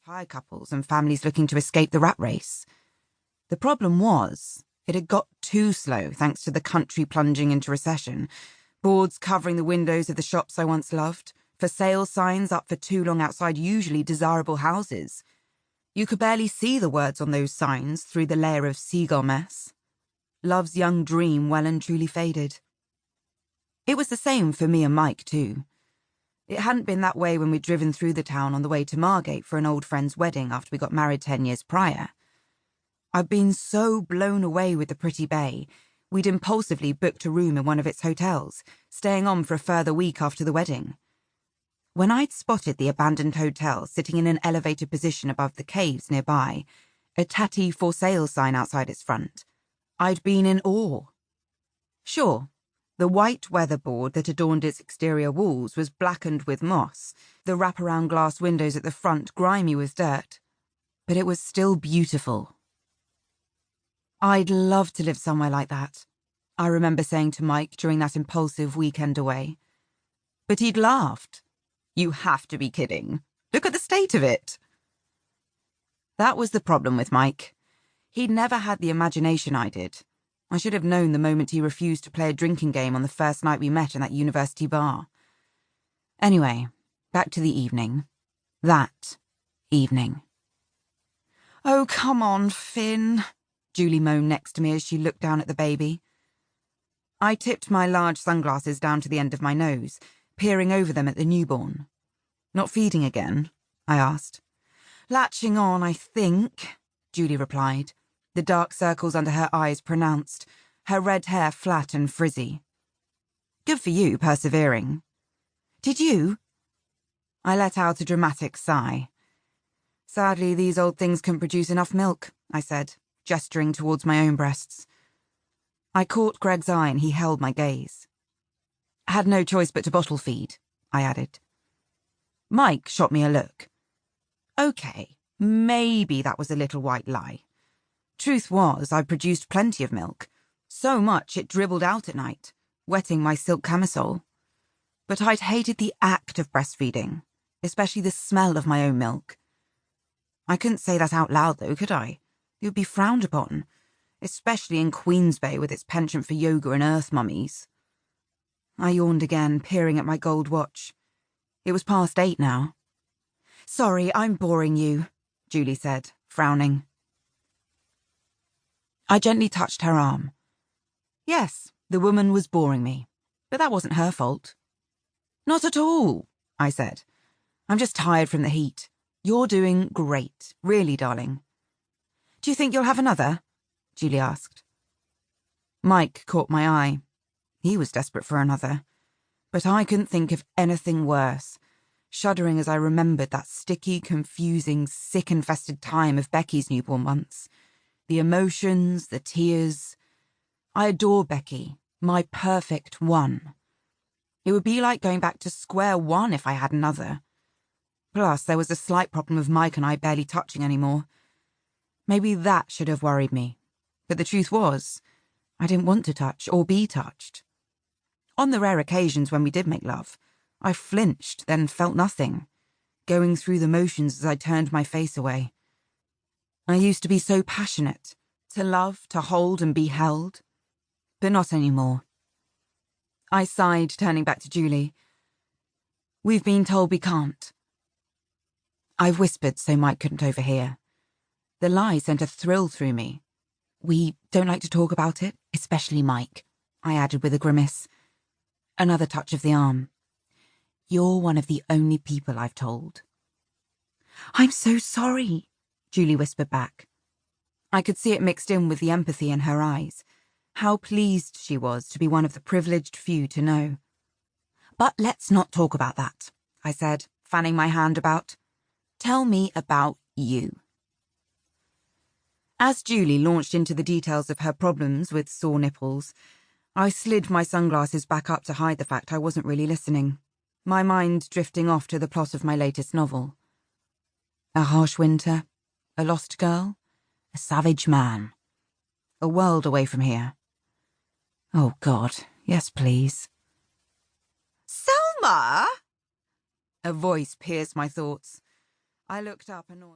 Hire couples and families looking to escape the rat race. The problem was, it had got too slow thanks to the country plunging into recession, boards covering the windows of the shops I once loved, for sale signs up for too long outside usually desirable houses. You could barely see the words on those signs through the layer of seagull mess. Love's young dream well and truly faded. It was the same for me and Mike, too. It hadn't been that way when we'd driven through the town on the way to Margate for an old friend's wedding after we got married 10 years prior. I'd been so blown away with the pretty bay, we'd impulsively booked a room in one of its hotels, staying on for a further week after the wedding. When I'd spotted the abandoned hotel sitting in an elevated position above the caves nearby, a tatty for sale sign outside its front, I'd been in awe. Sure, the white weatherboard that adorned its exterior walls was blackened with moss, the wraparound glass windows at the front grimy with dirt, but it was still beautiful. I'd love to live somewhere like that, I remember saying to Mike during that impulsive weekend away. But he'd laughed. You have to be kidding. Look at the state of it. That was the problem with Mike. He'd never had the imagination I did. I should have known the moment he refused to play a drinking game on the first night we met in that university bar. Anyway, back to the evening. That evening. Oh, come on, Finn, Julie moaned next to me as she looked down at the baby. I tipped my large sunglasses down to the end of my nose, peering over them at the newborn. Not feeding again? I asked. Latching on, I think, Julie replied, the dark circles under her eyes pronounced, her red hair flat and frizzy. Good for you, persevering. Did you? I let out a dramatic sigh. Sadly, these old things couldn't produce enough milk, I said, gesturing towards my own breasts. I caught Greg's eye and he held my gaze. Had no choice but to bottle feed, I added. Mike shot me a look. Okay, maybe that was a little white lie. Truth was, I produced plenty of milk, so much it dribbled out at night, wetting my silk camisole. But I'd hated the act of breastfeeding, especially the smell of my own milk. I couldn't say that out loud, though, could I? It would be frowned upon, especially in Queens Bay with its penchant for yoga and earth mummies. I yawned again, peering at my gold watch. It was past 8 now. Sorry, I'm boring you, Julie said, frowning. I gently touched her arm. Yes, the woman was boring me, but that wasn't her fault. Not at all, I said. I'm just tired from the heat. You're doing great, really, darling. Do you think you'll have another? Julie asked. Mike caught my eye. He was desperate for another, but I couldn't think of anything worse, shuddering as I remembered that sticky, confusing, sick-infested time of Becky's newborn months. The emotions, the tears. I adore Becky, my perfect one. It would be like going back to square one if I had another. Plus, there was a slight problem of Mike and I barely touching anymore. Maybe that should have worried me. But the truth was, I didn't want to touch or be touched. On the rare occasions when we did make love, I flinched, then felt nothing, going through the motions as I turned my face away. I used to be so passionate, to love, to hold and be held, but not anymore. I sighed, turning back to Julie. We've been told we can't. I whispered so Mike couldn't overhear. The lie sent a thrill through me. We don't like to talk about it, especially Mike, I added with a grimace. Another touch of the arm. You're one of the only people I've told. I'm so sorry, Julie whispered back. I could see it mixed in with the empathy in her eyes. How pleased she was to be one of the privileged few to know. But let's not talk about that, I said, fanning my hand about. Tell me about you. As Julie launched into the details of her problems with sore nipples, I slid my sunglasses back up to hide the fact I wasn't really listening, my mind drifting off to the plot of my latest novel. A harsh winter, a lost girl, a savage man. A world away from here. Oh, God, yes, please. Selma! A voice pierced my thoughts. I looked up annoyed.